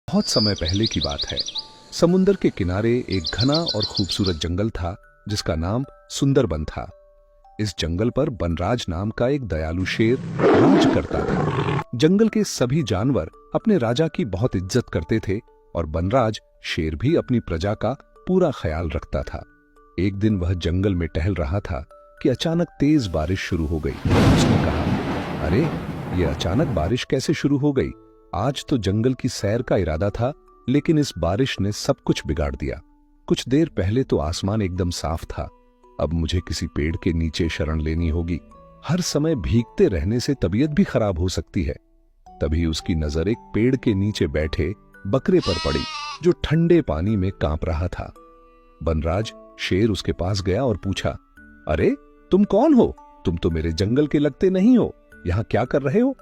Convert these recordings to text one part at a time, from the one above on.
बहुत समय पहले की बात है। समुंदर के किनारे एक घना और खूबसूरत जंगल था जिसका नाम सुंदरबन था। इस जंगल पर बनराज नाम का एक दयालु शेर राज करता था। जंगल के सभी जानवर अपने राजा की बहुत इज्जत करते थे और बनराज शेर भी अपनी प्रजा का पूरा ख्याल रखता था। एक दिन वह जंगल में टहल रहा था कि अचानक तेज बारिश शुरू हो गई। उसने कहा, अरे ये अचानक बारिश कैसे शुरू हो गई? आज तो जंगल की सैर का इरादा था, लेकिन इस बारिश ने सब कुछ बिगाड़ दिया। कुछ देर पहले तो आसमान एकदम साफ था, अब मुझे किसी पेड़ के नीचे शरण लेनी होगी। हर समय भीगते रहने से तबीयत भी खराब हो सकती है। तभी उसकी नजर एक पेड़ के नीचे बैठे बकरे पर पड़ी, जो ठंडे पानी में कांप रहा था। बनराज शेर उसके पास गया और पूछा, अरे तुम कौन हो? तुम तो मेरे जंगल के लगते नहीं हो, यहां क्या कर रहे हो?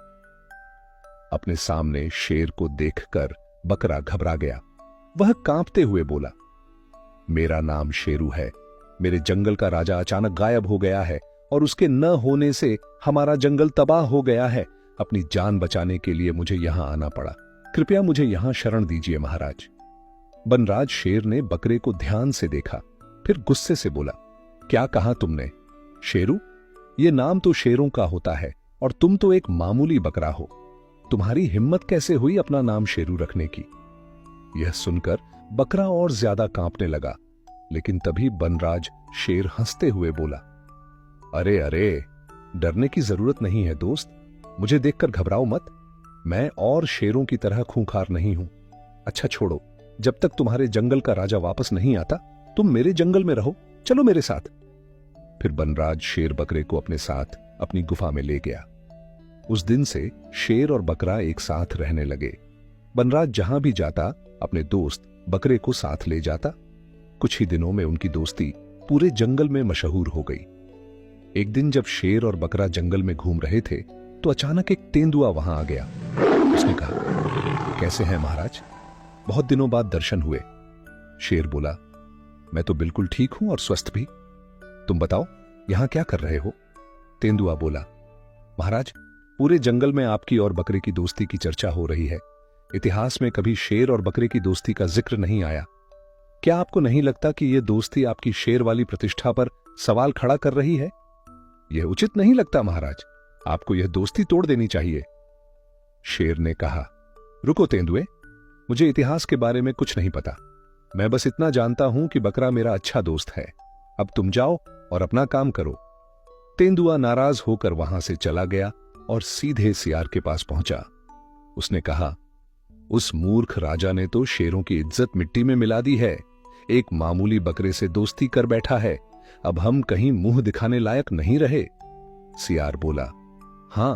अपने सामने शेर को देखकर बकरा घबरा गया। वह कांपते हुए बोला, मेरा नाम शेरू है। मेरे जंगल का राजा अचानक गायब हो गया है और उसके न होने से हमारा जंगल तबाह हो गया है। अपनी जान बचाने के लिए मुझे यहां आना पड़ा। कृपया मुझे यहां शरण दीजिए महाराज। बनराज शेर ने बकरे को ध्यान से देखा, फिर गुस्से से बोला, क्या कहा तुमने? शेरू? ये नाम तो शेरों का होता है और तुम तो एक मामूली बकरा हो। तुम्हारी हिम्मत कैसे हुई अपना नाम शेरू रखने की? यह सुनकर बकरा और ज्यादा कांपने लगा, लेकिन तभी बनराज शेर हंसते हुए बोला, अरे अरे, डरने की जरूरत नहीं है दोस्त, मुझे देखकर घबराओ मत। मैं और शेरों की तरह खूंखार नहीं हूं। अच्छा छोड़ो, जब तक तुम्हारे जंगल का राजा वापस नहीं आता तुम मेरे जंगल में रहो, चलो मेरे साथ। फिर बनराज शेर बकरे को अपने साथ अपनी गुफा में ले गया। उस दिन से शेर और बकरा एक साथ रहने लगे। बनराज जहां भी जाता अपने दोस्त बकरे को साथ ले जाता। कुछ ही दिनों में उनकी दोस्ती पूरे जंगल में मशहूर हो गई। एक दिन जब शेर और बकरा जंगल में घूम रहे थे तो अचानक एक तेंदुआ वहां आ गया। उसने कहा, कैसे हैं महाराज? बहुत दिनों बाद दर्शन हुए। शेर बोला, मैं तो बिल्कुल ठीक हूं और स्वस्थ भी। तुम बताओ यहां क्या कर रहे हो? तेंदुआ बोला, महाराज पूरे जंगल में आपकी और बकरे की दोस्ती की चर्चा हो रही है। इतिहास में कभी शेर और बकरे की दोस्ती का जिक्र नहीं आया। क्या आपको नहीं लगता कि यह दोस्ती आपकी शेर वाली प्रतिष्ठा पर सवाल खड़ा कर रही है? यह उचित नहीं लगता महाराज, आपको यह दोस्ती तोड़ देनी चाहिए। शेर ने कहा, रुको तेंदुए, मुझे इतिहास के बारे में कुछ नहीं पता। मैं बस इतना जानता हूं कि बकरा मेरा अच्छा दोस्त है। अब तुम जाओ और अपना काम करो। तेंदुआ नाराज होकर वहां से चला गया और सीधे सियार के पास पहुंचा। उसने कहा, उस मूर्ख राजा ने तो शेरों की इज्जत मिट्टी में मिला दी है। एक मामूली बकरे से दोस्ती कर बैठा है। अब हम कहीं मुंह दिखाने लायक नहीं रहे। सियार बोला, हां,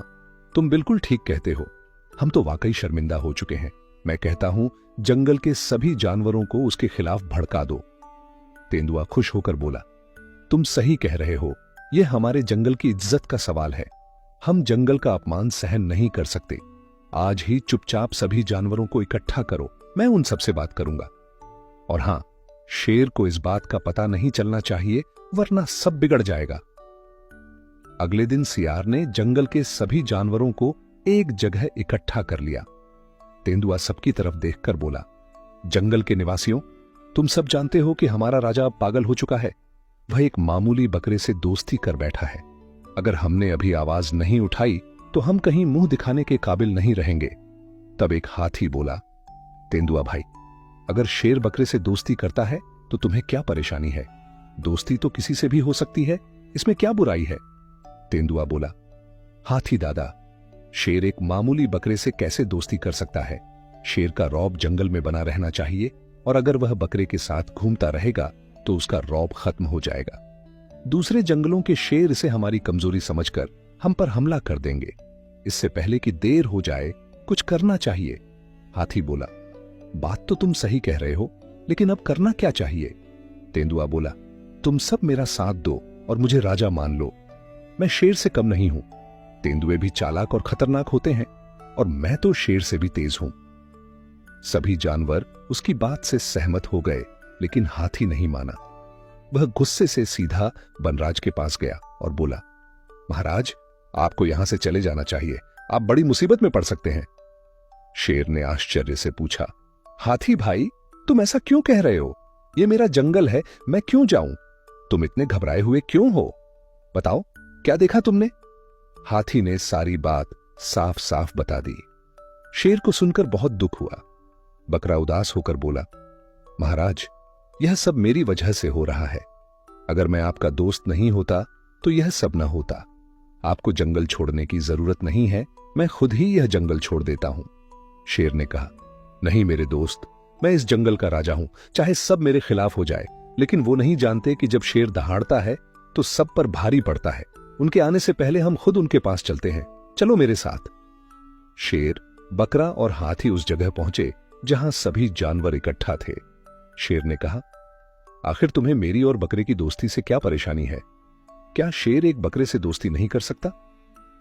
तुम बिल्कुल ठीक कहते हो। हम तो वाकई शर्मिंदा हो चुके हैं। मैं कहता हूं जंगल के सभी जानवरों को उसके खिलाफ भड़का दो। तेंदुआ खुश होकर बोला, तुम सही कह रहे हो, यह हमारे जंगल की इज्जत का सवाल है। हम जंगल का अपमान सहन नहीं कर सकते। आज ही चुपचाप सभी जानवरों को इकट्ठा करो, मैं उन सबसे बात करूंगा। और हां, शेर को इस बात का पता नहीं चलना चाहिए, वरना सब बिगड़ जाएगा। अगले दिन सियार ने जंगल के सभी जानवरों को एक जगह इकट्ठा कर लिया। तेंदुआ सबकी तरफ देखकर बोला, जंगल के निवासियों, तुम सब जानते हो कि हमारा राजा अब पागल हो चुका है। वह एक मामूली बकरे से दोस्ती कर बैठा है। अगर हमने अभी आवाज नहीं उठाई तो हम कहीं मुंह दिखाने के काबिल नहीं रहेंगे। तब एक हाथी बोला, तेंदुआ भाई, अगर शेर बकरे से दोस्ती करता है तो तुम्हें क्या परेशानी है? दोस्ती तो किसी से भी हो सकती है, इसमें क्या बुराई है? तेंदुआ बोला, हाथी दादा, शेर एक मामूली बकरे से कैसे दोस्ती कर सकता है? शेर का रौब जंगल में बना रहना चाहिए, और अगर वह बकरे के साथ घूमता रहेगा तो उसका रौब खत्म हो जाएगा। दूसरे जंगलों के शेर इसे हमारी कमजोरी समझकर हम पर हमला कर देंगे। इससे पहले कि देर हो जाए कुछ करना चाहिए। हाथी बोला, बात तो तुम सही कह रहे हो, लेकिन अब करना क्या चाहिए? तेंदुआ बोला, तुम सब मेरा साथ दो और मुझे राजा मान लो। मैं शेर से कम नहीं हूं। तेंदुए भी चालाक और खतरनाक होते हैं, और मैं तो शेर से भी तेज हूं। सभी जानवर उसकी बात से सहमत हो गए, लेकिन हाथी नहीं माना। वह गुस्से से सीधा बनराज के पास गया और बोला, महाराज, आपको यहां से चले जाना चाहिए, आप बड़ी मुसीबत में पड़ सकते हैं। शेर ने आश्चर्य से पूछा, हाथी भाई, तुम ऐसा क्यों कह रहे हो? ये मेरा जंगल है, मैं क्यों जाऊं? तुम इतने घबराए हुए क्यों हो? बताओ, क्या देखा तुमने? हाथी ने सारी बात साफ साफ बता दी। शेर को सुनकर बहुत दुख हुआ। बकरा उदास होकर बोला, महाराज, यह सब मेरी वजह से हो रहा है। अगर मैं आपका दोस्त नहीं होता तो यह सब न होता। आपको जंगल छोड़ने की जरूरत नहीं है, मैं खुद ही यह जंगल छोड़ देता हूं। शेर ने कहा, नहीं मेरे दोस्त, मैं इस जंगल का राजा हूं, चाहे सब मेरे खिलाफ हो जाए। लेकिन वो नहीं जानते कि जब शेर दहाड़ता है तो सब पर भारी पड़ता है। उनके आने से पहले हम खुद उनके पास चलते हैं, चलो मेरे साथ। शेर, बकरा और हाथी उस जगह पहुंचे जहां सभी जानवर इकट्ठा थे। शेर ने कहा, आखिर तुम्हें मेरी और बकरे की दोस्ती से क्या परेशानी है? क्या शेर एक बकरे से दोस्ती नहीं कर सकता?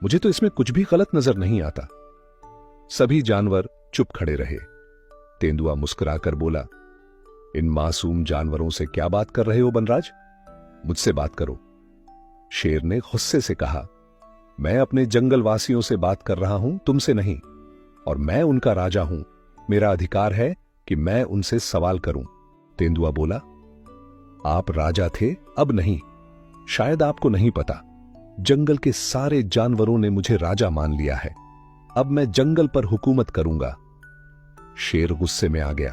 मुझे तो इसमें कुछ भी गलत नजर नहीं आता। सभी जानवर चुप खड़े रहे। तेंदुआ मुस्कुराकर बोला, इन मासूम जानवरों से क्या बात कर रहे हो बनराज? मुझसे बात करो। शेर ने गुस्से से कहा, मैं अपने जंगल वासियों से बात कर रहा हूं, तुमसे नहीं। और मैं उनका राजा हूं, मेरा अधिकार है कि मैं उनसे सवाल करूं। तेंदुआ बोला, आप राजा थे, अब नहीं। शायद आपको नहीं पता, जंगल के सारे जानवरों ने मुझे राजा मान लिया है। अब मैं जंगल पर हुकूमत करूंगा। शेर गुस्से में आ गया,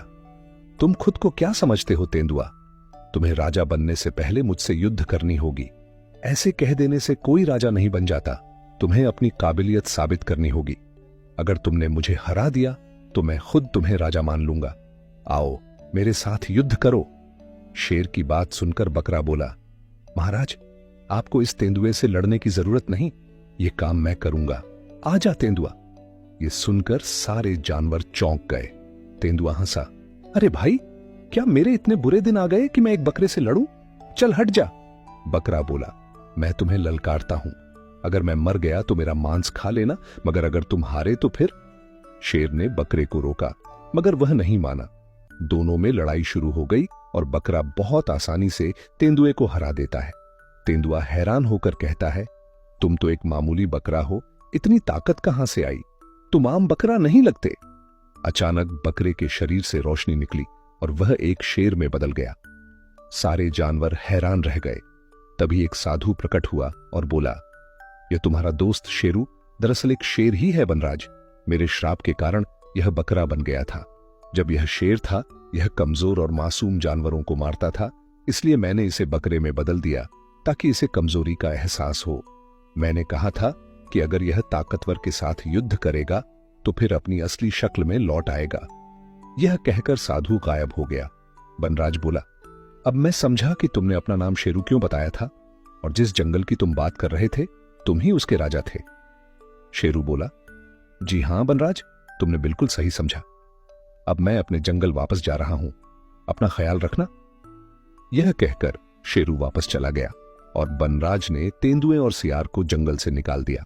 तुम खुद को क्या समझते हो तेंदुआ? तुम्हें राजा बनने से पहले मुझसे युद्ध करनी होगी। ऐसे कह देने से कोई राजा नहीं बन जाता। तुम्हें अपनी काबिलियत साबित करनी होगी। अगर तुमने मुझे हरा दिया तो मैं खुद तुम्हें राजा मान लूंगा। आओ, मेरे साथ युद्ध करो। शेर की बात सुनकर बकरा बोला, महाराज, आपको इस तेंदुए से लड़ने की जरूरत नहीं, ये काम मैं करूंगा। आजा तेंदुआ। ये सुनकर सारे जानवर चौंक गए। तेंदुआ हंसा, अरे भाई, क्या मेरे इतने बुरे दिन आ गए कि मैं एक बकरे से लड़ूं? चल हट जा। बकरा बोला, मैं तुम्हें ललकारता हूं। अगर मैं मर गया तो मेरा मांस खा लेना, मगर अगर तुम हारे तो फिर? शेर ने बकरे को रोका, मगर वह नहीं माना। दोनों में लड़ाई शुरू हो गई और बकरा बहुत आसानी से तेंदुए को हरा देता है। तेंदुआ हैरान होकर कहता है, तुम तो एक मामूली बकरा हो, इतनी ताकत कहां से आई? तुम आम बकरा नहीं लगते। अचानक बकरे के शरीर से रोशनी निकली और वह एक शेर में बदल गया। सारे जानवर हैरान रह गए। तभी एक साधु प्रकट हुआ और बोला, यह तुम्हारा दोस्त शेरू दरअसल एक शेर ही है बनराज। मेरे श्राप के कारण यह बकरा बन गया था। जब यह शेर था, यह कमजोर और मासूम जानवरों को मारता था, इसलिए मैंने इसे बकरे में बदल दिया ताकि इसे कमजोरी का एहसास हो। मैंने कहा था कि अगर यह ताकतवर के साथ युद्ध करेगा तो फिर अपनी असली शक्ल में लौट आएगा। यह कहकर साधु गायब हो गया। बनराज बोला, अब मैं समझा कि तुमने अपना नाम शेरू क्यों बताया था, और जिस जंगल की तुम बात कर रहे थे तुम ही उसके राजा थे। शेरू बोला, जी हां बनराज, तुमने बिल्कुल सही समझा। अब मैं अपने जंगल वापस जा रहा हूं, अपना ख्याल रखना। यह कहकर शेरू वापस चला गया और बनराज ने तेंदुए और सियार को जंगल से निकाल दिया।